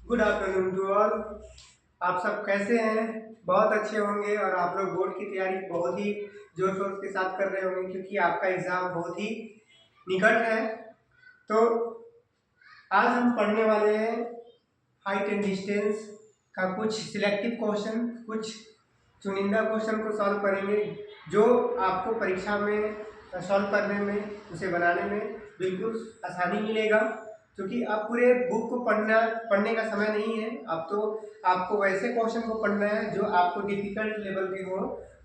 Good afternoon to all. आप सब कैसे हैं? बहुत अच्छे होंगे और आप लोग बोर्ड की तैयारी बहुत ही जोर शोर के साथ कर रहे होंगे क्योंकि आपका एग्ज़ाम बहुत ही निकट है। तो आज हम पढ़ने वाले हैं हाइट एंड डिस्टेंस का कुछ सिलेक्टिव क्वेश्चन, कुछ चुनिंदा क्वेश्चन को सॉल्व करेंगे जो आपको परीक्षा में सॉल्व करने में, उसे बनाने में बिल्कुल आसानी मिलेगा। क्योंकि आप पूरे बुक को पढ़ने का समय नहीं है। अब तो आपको वैसे क्वेश्चन को पढ़ना है जो आपको डिफिकल्ट लेवल के हो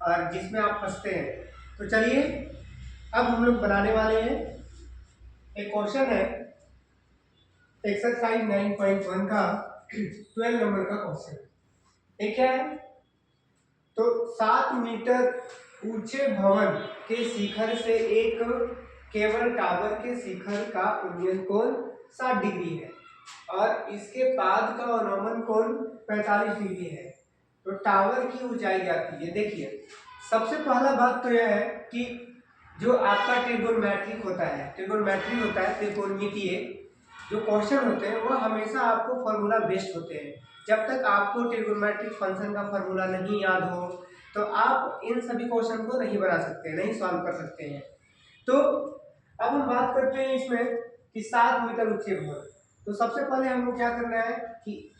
और जिसमें आप फंसते हैं। तो चलिए अब हम लोग बनाने वाले हैं। एक क्वेश्चन है एक्सरसाइज 9.1 का 12 नंबर का क्वेश्चन। एक क्या है? तो 7 मीटर ऊंचे भवन के शिखर से एक केबल टावर के शिखर का उन्नयन कोण 60 डिग्री है और इसके पाद का अवनमन कोण 45 डिग्री है। तो टावर की ऊंचाई जाती है। देखिए, सबसे पहला बात तो यह है कि जो आपका ट्रिगोनोमेट्रिक होता है, त्रिकोणमितीय जो क्वेश्चन होते हैं वो हमेशा आपको फॉर्मूला बेस्ड होते हैं। जब तक आपको ट्रिगोनोमेट्रिक फंक्शन का फॉर्मूला नहीं याद हो तो आप इन सभी क्वेश्चन को नहीं बना सकते, नहीं सॉल्व कर सकते हैं। तो अब हम बात करते हैं इसमें कि 7 मीटर ऊंचे भवन। तो सबसे पहले हमको क्या करना है कि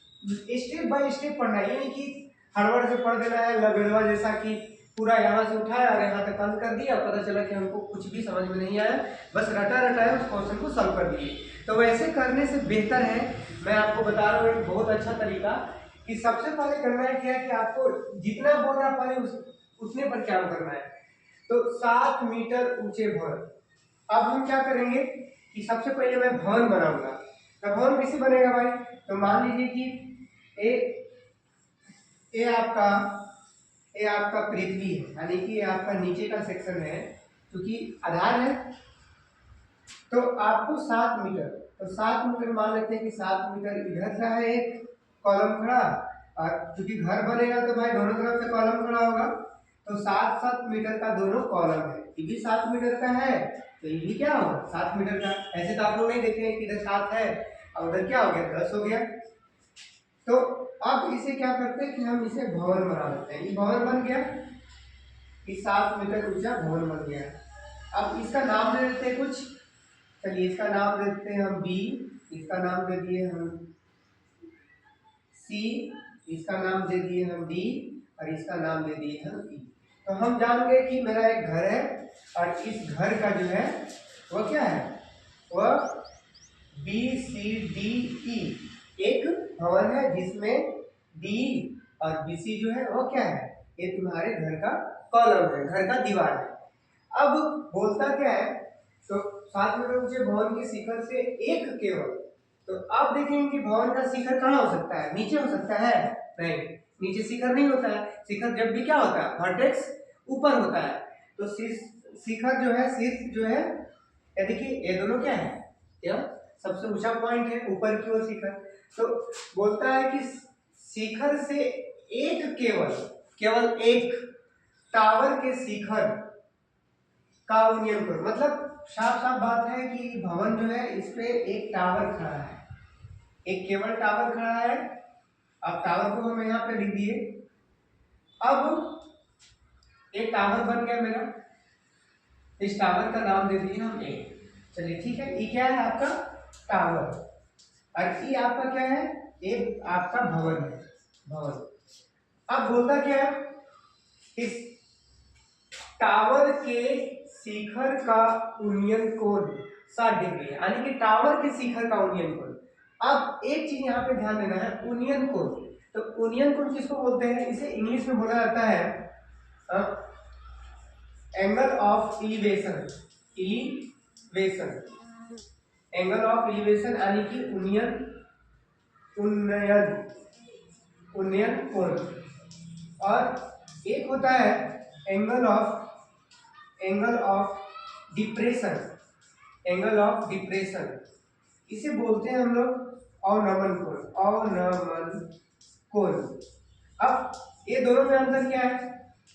स्टेप बाय स्टेप पढ़ना है, ये नहीं कि हड़बड़ से पढ़ देना है लबेलवा जैसा कि पूरा यहाँ से उठाया और यहाँ तक बंद कर दिया, पता चला कि हमको कुछ भी समझ में नहीं आया, बस रटा रटाया उस क्वेश्चन को सॉल्व कर दिए। तो वैसे करने से बेहतर है, मैं आपको बता रहा हूँ एक बहुत अच्छा तरीका कि सबसे पहले करना है क्या कि आपको जितना बोल रहा पहले उतने पर क्या करना है। तो 7 मीटर ऊंचे भवन। अब हम क्या करेंगे कि सबसे पहले मैं भवन बनाऊंगा। तो भवन कैसे बनेगा भाई? तो मान लीजिए कि ए आपका पृथ्वी है, यानी कि ये आपका नीचे का सेक्शन है क्योंकि आधार है। तो आपको 7 मीटर, तो 7 मीटर मान लेते हैं कि 7 मीटर इधर का है एक कॉलम खड़ा, और क्योंकि घर बनेगा तो भाई दोनों तरफ से कॉलम खड़ा होगा। तो 7-7 मीटर का दोनों कॉलम है, ये भी 7 मीटर का है तो ये भी क्या होगा 7 मीटर का। ऐसे तो आप लोग नहीं देखे हैं कि इधर 7 है और उधर क्या हो गया 10 हो गया। तो अब इसे क्या करते हैं कि हम इसे भवन बना लेते हैं। ये भवन बन गया, ये 7 मीटर ऊंचा भवन बन गया। अब इसका नाम दे देते हैं कुछ। चलिए इसका नाम दे देते हैं हम बी, इसका नाम दे दिए हम सी, इसका नाम दे दिए हम डी और इसका नाम दे दिए हम ई। तो हम जान गए कि मेरा एक घर है और इस घर का जो है वह क्या है, वह बी सी डी ई एक भवन है जिसमें डी और बी सी जो है वह क्या है, ये तुम्हारे घर का कॉलम है, घर का दीवार है। अब बोलता क्या है, तो 7 मीटर ऊंचे भवन के शिखर से एक केवल। तो आप देखेंगे कि भवन का शिखर कहाँ हो सकता है, नीचे हो सकता है? नहीं, नीचे शिखर नहीं होता है। शिखर जब भी क्या होता है, वर्टेक्स ऊपर होता है। तो शिखर जो है, शीर्ष जो है, ये देखिए ये दोनों क्या है, यह सबसे ऊंचा पॉइंट है ऊपर की ओर शिखर। तो बोलता है कि शिखर से एक केवल एक टावर के शिखर का उन्नयन करो। मतलब साफ साफ बात है कि भवन जो है इस पे एक टावर खड़ा है, एक केबल टावर खड़ा है। अब टावर को हम यहाँ पे लिख दिए। अब एक टावर बन गया मेरा, इस टावर का नाम दे दिए हम ए। चलिए ठीक है, ये क्या है आपका टावर और ये आपका क्या है, ये आपका भवन है, भवन। अब बोलता क्या है, इस टावर के शिखर का उन्नयन कोण 60 डिग्री है, यानी कि टावर के शिखर का उन्नयन कोण। अब एक चीज यहाँ पे ध्यान देना है, उन्नयन कोण। तो उन्नयन कोण किसको बोलते हैं? इसे इंग्लिश में बोला जाता है angle of elevation. Angle of elevation यानी कि उन्नयन कोण। और एक होता है एंगल ऑफ डिप्रेशन। इसे बोलते हैं हम लोग अवनमन कोण। अब ये दोनों में अंतर क्या है?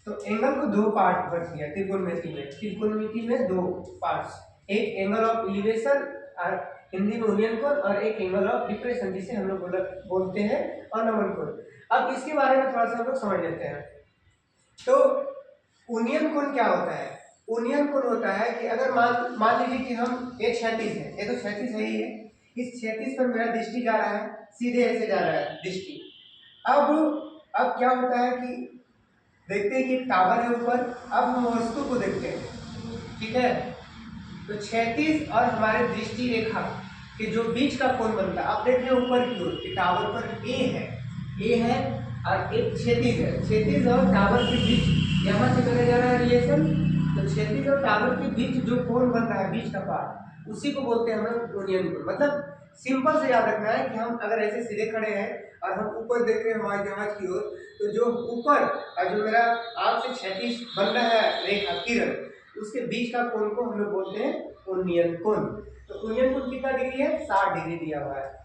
तो एंगल को दो पार्ट बच गया त्रिकोणमिति में दो पार्ट्स, एक एंगल ऑफ इलिवेशन और हिंदी में यूनियन कोण, और एक एंगल ऑफ डिप्रेशन जिसे हम लोग बोलते हैं अवनमन कोण। अब इसके बारे में थोड़ा सा हम लोग समझ लेते हैं। तो यूनियन कोण क्या होता है? यूनियन कोण होता है कि अगर मान लीजिए कि हम एक क्षैतिज है, ये तो क्षैतिज है ही है, इस क्षैतिज पर मेरा दृष्टि जा रहा है, सीधे ऐसे जा रहा है दृष्टि। अब क्या होता है कि देखते हैं कि टावर है ऊपर, अब हम वस्तु को देखते हैं, ठीक है। तो क्षैतिज और हमारे दृष्टि रेखा के जो बीच का कोण बनता है, आप देख रहे हैं ऊपर की ओर कि टावर पर ए है और एक क्षैतिज है, क्षैतिज और टावर के बीच यहाँ से करा जा रहा है रिलेशन। तो क्षैतिज और टावर के बीच जो कोण बन रहा है, बीच का पार्ट, उसी को बोलते हैं हम लोग यूनियन कोण। मतलब सिंपल से याद रखना है कि हम अगर ऐसे सीधे खड़े हैं और हम ऊपर देख रहे हैं हमारे जहाज की ओर, तो जो ऊपर और जो मेरा आंख से क्षैतिज बन रहा है रेखा किरण, उसके बीच का कोण को हम लोग बोलते हैं यूनियन कोण। तो यूनियन कोण कितना डिग्री है? 60 डिग्री दिया हुआ है।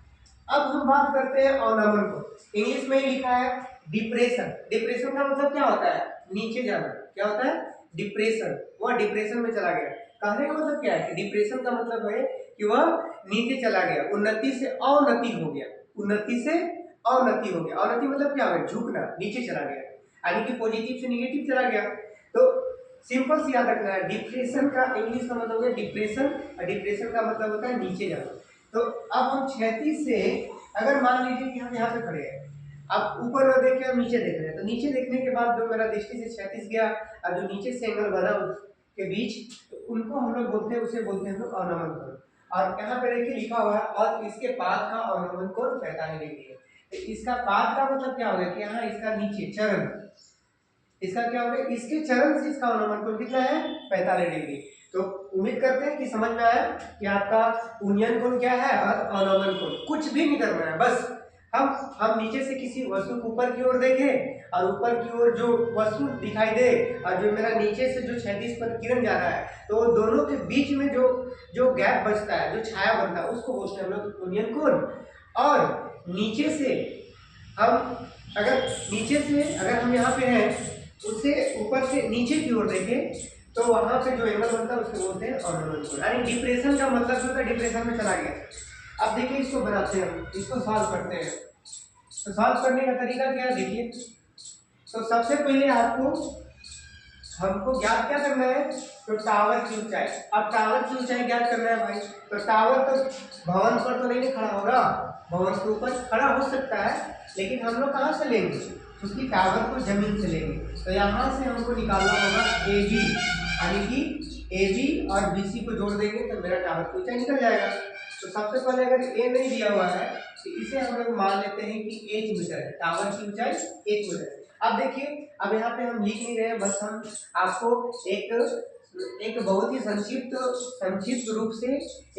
अब हम बात करते हैं अवनमन कोण। इंग्लिश में लिखा है डिप्रेशन। डिप्रेशन का मतलब क्या होता है? नीचे जाना। क्या होता है? डिप्रेशन। वह डिप्रेशन में चला गया। कहने का मतलब क्या है कि डिप्रेशन का मतलब है कि वह नीचे चला गया, उन्नति से अवनति हो गया, उन्नति से अवनति हो गया। अवनति मतलब क्या है? झुकना, नीचे चला गया, यानी कि पॉजिटिव से निगेटिव चला गया। तो सिंपल से याद रखना है, डिप्रेशन का इंग्लिश का मतलब है डिप्रेशन, और डिप्रेशन का मतलब होता है नीचे जाना। तो अब हम क्षैतिज से अगर मान लीजिए कि हम यहाँ पे खड़े हैं, अब ऊपर न देख के हम नीचे देख रहे हैं, तो नीचे देखने के बाद जो मेरा दृष्टि से क्षैतिज गया और जो नीचे से एंगल बना उसके बीच, तो उनको हम लोग बोलते हैं, उसे बोलते हैं हम लोग अवनमन कोण। और यहाँ पे देखिए लिखा हुआ है और इसके पाद का अवनमन कोण 45 डिग्री है। तो इसका पाद का मतलब क्या होगा कि यहाँ इसका नीचे चरण, इसका क्या होगा? इसके चरण से इसका अवनमन कोण कितना है? 45 डिग्री। तो उम्मीद करते हैं कि समझ में आया कि आपका यूनियन कोण क्या है और अवनमन कोण। कुछ भी नहीं करना है, बस हम नीचे से किसी वस्तु को ऊपर की ओर देखें और ऊपर की ओर जो वस्तु दिखाई दे और जो मेरा नीचे से जो क्षैतिज पर किरण जा रहा है, तो दोनों के बीच में जो गैप बचता है, जो छाया बनता है, उसको बोलते हैं हम लोग यूनियन कोण। और नीचे से अगर हम यहाँ पे हैं, उससे ऊपर से नीचे की ओर देखें तो वहां पे जो एंगल बनता है उसको बोलते हैं अवनमन कोण। यानी डिप्रेशन का मतलब जो होता है डिप्रेशन में चला गया। अब देखिए इसको बनाते हैं, हम इसको सॉल्व करते हैं। तो सॉल्व करने का तरीका क्या है? देखिए, तो सबसे पहले हमको ज्ञात क्या करना है? तो टावर की ऊंचाई। अब टावर की ऊंचाई ज्ञात करना है भाई। तो टावर तो भवन पर तो नहीं खड़ा होगा, भवन के ऊपर खड़ा हो सकता है, लेकिन हम लोग कहाँ से लेंगे? उसकी टावर को जमीन से लेंगे। तो यहाँ से हमको निकालना होगा ए बी, यानी कि ए बी और बी सी को जोड़ देंगे तो मेरा टावर की ऊंचाई निकल जाएगा। तो सबसे पहले अगर ए नहीं दिया हुआ है तो इसे हम लोग मान लेते हैं कि 1 मीटर है, टावर की ऊंचाई 1 मीटर है। अब देखिए, अब यहाँ पे हम लिख नहीं रहे हैं, बस हम आपको एक बहुत ही संक्षिप्त रूप से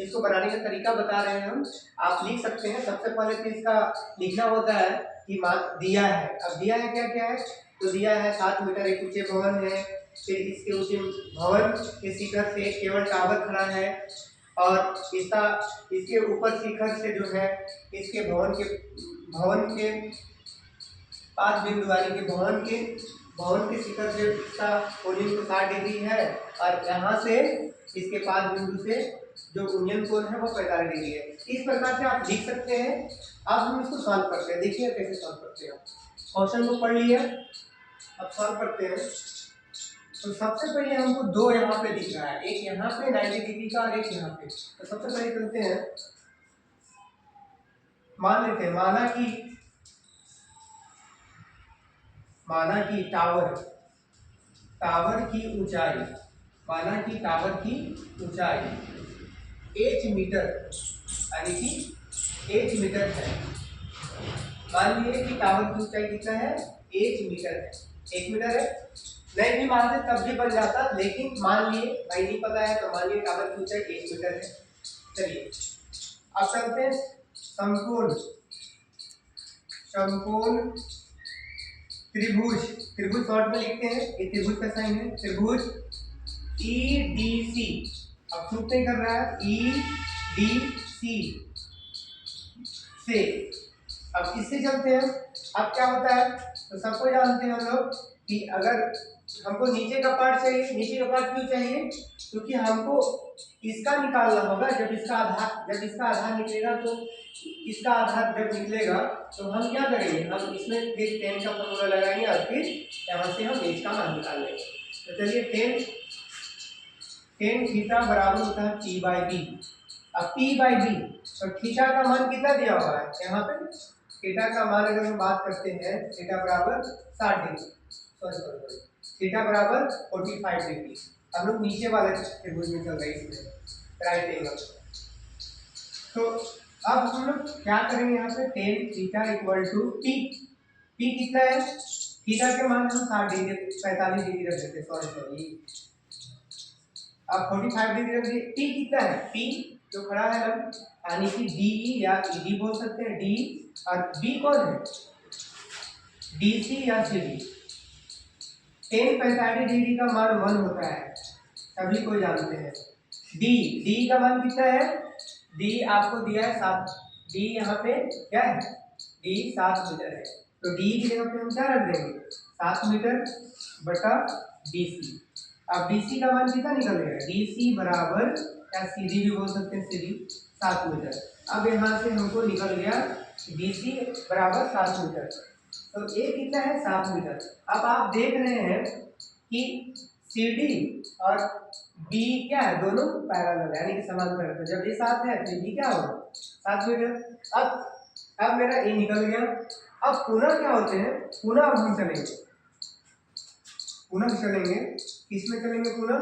इसको बनाने का तरीका बता रहे हैं हम। आप लिख सकते हैं। सबसे पहले तो इसका लिखना होता है कि मान दिया है। अब दिया है क्या क्या है? तो दिया है 7 मीटर एक ऊंचे भवन है, फिर इसके ऊंचे भवन के शिखर से केवल टावर खड़ा है, और इसके ऊपर शिखर से जो है इसके भवन के 5 बिंदु, यानी कि भवन के शिखर से इसका कोणीय कोण 60 डिग्री है, और यहाँ से इसके 5 बिंदु से जो यूनियन कोण है वो 45 डिग्री है। इस प्रकार से आप लिख सकते हैं। अब हम इसको सॉल्व करते हैं। देखिए कैसे सॉल्व करते हैं। क्वेश्चन को पढ़ लिया, अब सॉल्व करते हैं। तो सबसे पहले हमको दो यहाँ पे दिख रहा है, एक यहाँ पे 90 डिग्री का और एक यहाँ पे। तो सबसे पहले चलते हैं, मान लेते हैं माना कि टावर की ऊंचाई, माना कि टावर की ऊंचाई h मीटर, यानी कि h मीटर है। मान लिए कि टावर की ऊंचाई कितना है? h मीटर है। 1 मीटर है, नहीं भी मानते तब भी बन जाता, लेकिन मान लिए भाई नहीं पता है तो मान लिए टावर की ऊंचाई 1 मीटर है। चलिए अब चलते हैं समकोण त्रिभुज शॉर्ट में लिखते हैं, ये त्रिभुज का साइन है, त्रिभुज EDC। अब शूट नहीं कर रहा है, EDC से। अब इससे चलते हैं। अब क्या होता है? तो सबको जानते हैं हम लोग कि अगर हमको नीचे का पार्ट चाहिए, नीचे का पार्ट क्यों चाहिए, क्योंकि हमको इसका निकालना होगा। जब इसका आधार निकलेगा तो इसका आधार जब निकलेगा तो हम क्या करेंगे, हम इसमें फिर टेन का फॉर्मूला लगाएंगे और फिर यहाँ से हम एच का मान निकाल लेंगे। तो चलिए टेन थीटा बराबर होता है पी बाई बी। अब पी बाई बी, तो थीटा का मान कितना दिया हुआ है यहाँ पे, थीटा का मान अगर हम बात करते हैं, थीटा बराबर 60 डिग्री, सॉरी थीटा बराबर 45 डिग्री। हम लोग नीचे वाले त्रिभुज में चल रहे हैं, इसमें राइट एंगल। तो अब हम लोग क्या करेंगे, यहाँ पे tan theta equal to p. P कितना है, थीटा के मान हम 60 डिग्री 45 डिग्री रख देते, सॉरी अब 45 डिग्री रख दिए। पी कितना है, पी जो खड़ा है लंब, यानी कि डी या ईडी बोल सकते हैं, डी, और बी कौन है, डीसी या सीडी। टेन 45 डिग्री का मान 1 होता है, सभी को जानते हैं। डी का मान कितना है, डी आपको दिया है 7, डी यहाँ पे क्या है, डी 7 मीटर है। तो डी की जगह पे हम क्या रख देंगे, 7 मीटर बटा डीसी। अब डीसी का मान कितना निकल गया, डीसी बराबर, या सीधी भी बोल सकते हैं, सीधी 7 मीटर। अब यहाँ से हमको निकल गया डीसी बराबर 7 मीटर, तो ए कितना है 7 मीटर। अब आप देख रहे हैं कि सीडी और बी क्या है, दोनों पैरेलल है, यानी कि समांतर है। तो जब ये 7 है तो बी क्या होगा 7 मीटर। अब मेरा ए निकल गया। अब पुनः क्या होते हैं, पुनः अब हम चलेंगे, पुनः चलेंगे, किसमें चलेंगे, पुनः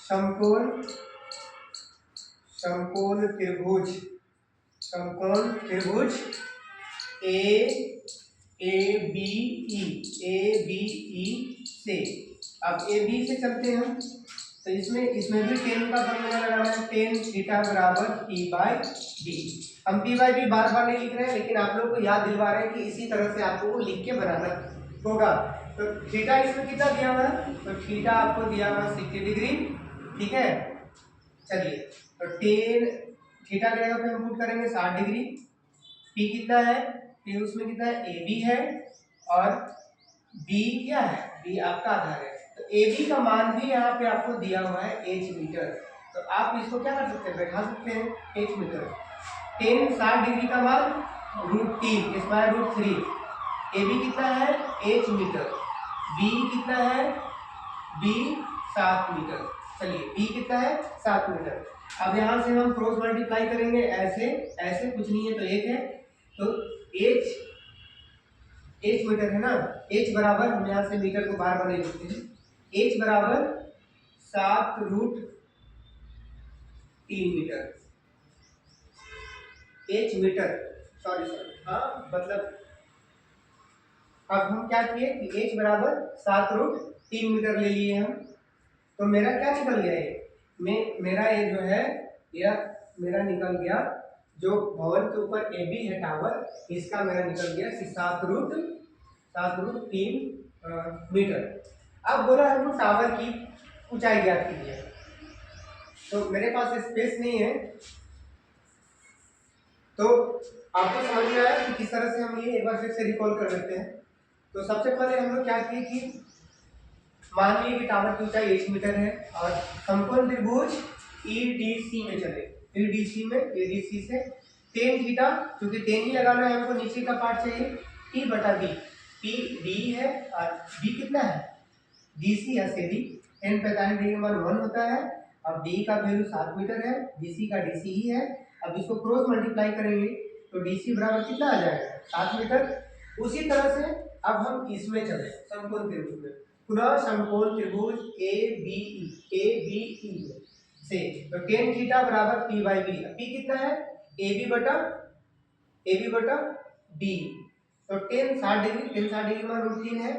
समकोण त्रिभुज ए बी ई से। अब ए बी से चलते हैं, तो इसमें भी टेन का फॉर्मूला लगाना है, टेन थीटा बराबर पी बाई बी। हम पी बाई बी बार बार नहीं लिख रहे हैं, लेकिन आप लोग को याद दिलवा रहे हैं कि इसी तरह से आपको लिख के बनाना होगा। तो थीटा इसमें कितना दिया हुआ है, तो थीटा आपको दिया हुआ है 60 डिग्री, ठीक है। चलिए, तो टेन थीटा की जगह पे हम पुट करेंगे 60 डिग्री। पी कितना है, पी उसमें कितना है, ए बी है, और बी क्या है, बी आपका आधार है। तो ए बी का मान भी यहाँ पे आपको दिया हुआ है एच मीटर। तो आप इसको क्या कर सकते हैं, बैठा सकते हैं एच मीटर। टेन 60 डिग्री का मान √3 स्क्वायर रूट 3। ए बी कितना है, एच मीटर। बी कितना है, बी 7 मीटर। चलिए, बी कितना है 7 मीटर। अब यहाँ से हम क्रॉस मल्टीप्लाई करेंगे, ऐसे कुछ नहीं है तो एक है, तो एच मीटर है ना, एच बराबर, हम यहाँ से मीटर को बार बार लिखते हैं, एच बराबर 7√3 मीटर, एच मीटर, सॉरी हाँ, मतलब अब हम क्या किए कि एच बराबर 7√3 मीटर ले लिए हम। तो मेरा क्या निकल गया ये, मेरा ये जो है, यह मेरा निकल गया, जो भवन के ऊपर ए बी है टावर, इसका मेरा निकल गया 7√3 मीटर। अब बोला हमको टावर की ऊंचाई ज्ञात कीजिए, तो मेरे पास स्पेस नहीं है, तो आपको समझ में आया कि किस तरह से हम ये एक बार फिर से रिकॉल कर लेते हैं। तो सबसे पहले हम लोग क्या किए कि मान लीजिए कि टावर की ऊंचाई 1 मीटर है और समकोण त्रिभुज ईडीसी में चले, एडीसी से टेन थीटा, क्योंकि टेन ही लगाना है हमको, नीचे का पार्ट चाहिए, टी बटा बी, पी डी है और बी कितना है, डीसी है, सीडी। टेन 45 डिग्री मान 1 होता है, अब डी का वैल्यू 7 मीटर है, डीसी का डीसी ही है। अब इसको क्रॉस मल्टीप्लाई करेंगे तो डीसी बराबर कितना आ जाएगा 7 मीटर। उसी तरह से अब हम इसमें चले, समकोण त्रिभुज में, पुनः समकोण त्रिभुज ए बी ई से। तो टेन थीटा बराबर पी बाई बी, पी कितना है, ए बी बटा बी। तो टेन 60 डिग्री मान √3 है,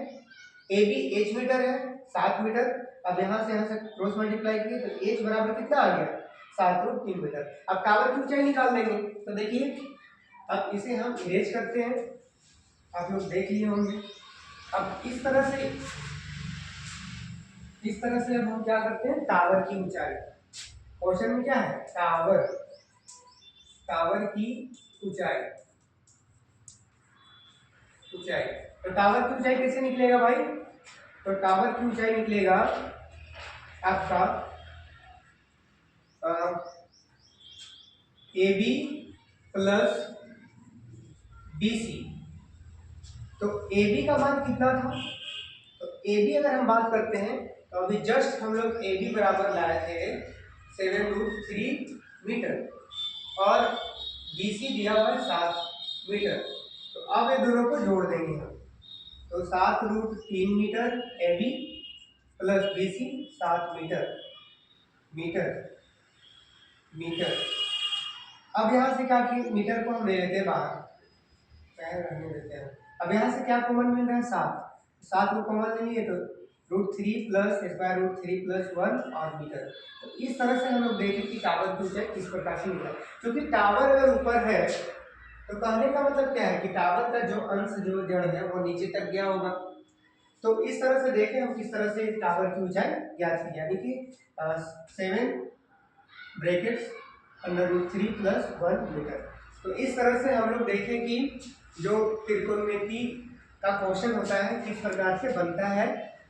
ए बी एच मीटर है 7 मीटर। अब यहाँ से क्रॉस मल्टीप्लाई किए तो एच बराबर कितना आ गया 7√3 मीटर। अब टावर की ऊंचाई निकाल लेंगे, तो देखिए अब इसे हम इरेज करते हैं, आप लोग देख लिए होंगे। अब इस तरह से अब हम क्या करते हैं, टावर की ऊंचाई, क्वेश्चन में क्या है, टावर की ऊंचाई। ऊंचाई। तो टावर की ऊंचाई कैसे निकलेगा भाई? तो टावर की ऊंचाई निकलेगा आपका AB प्लस BC। तो AB का मान कितना था? तो AB अगर हम बात करते हैं तो अभी जस्ट हम लोग AB बराबर लाए थे 7√3 मीटर और BC दिया हुआ है 7 मीटर। तो अब ये दोनों को जोड़ देंगे हम। तो 7√3 metre AB plus BC 7 metre metre metre. अब यहाँ से क्या कि मीटर को हम ले लेते हैं बाहर, रहने देते हैं। अब यहाँ से क्या कॉमन मिल रहा है? 7 को कॉमन लेंगे तो √3 प्लस √3 प्लस 1 और मीटर। तो इस तरह से हम लोग देखें कि टावर की ऊंचाई किस प्रकार से निकला। क्योंकि टावर अगर ऊपर है तो कहने का मतलब क्या है कि टावर का जो अंश जो जड़ है वो नीचे तक गया होगा। तो इस तरह से देखें हम किस तरह से टावर की ऊंचाई ज्ञात की, यानी कि 7 ब्रैकेट्स √3 प्लस 1 मीटर। तो इस तरह से हम लोग देखें कि जो त्रिकोणमिति का क्वेश्चन होता है किस प्रकार से बनता है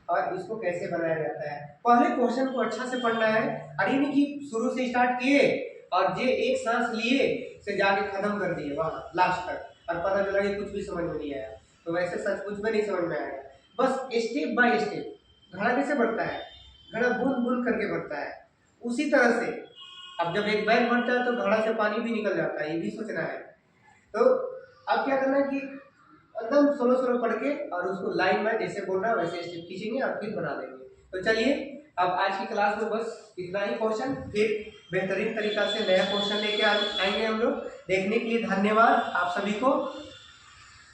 और इसको कैसे बनाया जाता है। पहले क्वेश्चन को अच्छा से पढ़ना है, अरे नहीं कि शुरू से स्टार्ट किए और जे एक सांस लिए से जाके खत्म कर दिए वहां लास्ट तक और पता चला कि कुछ भी समझ में नहीं आया। तो वैसे सचमुच में नहीं समझ में आएगा। बस स्टेप बाय स्टेप घड़ा कैसे बढ़ता है, घड़ा बूंद बूंद करके बढ़ता है, उसी तरह से अब जब एक बैग भरता है तो घड़ा से पानी भी निकल जाता है, ये भी सोचना है। तो अब क्या करना है कि एकदम सोलो सोलो पढ़ के और उसको लाइन में जैसे बोल रहा है वैसे स्टेप खींचेंगे और फिर बना देंगे। तो चलिए अब आज की क्लास में बस इतना ही क्वेश्चन, फिर बेहतरीन तरीका से नया क्वेश्चन लेके आएंगे हम लोग। देखने के लिए धन्यवाद आप सभी को।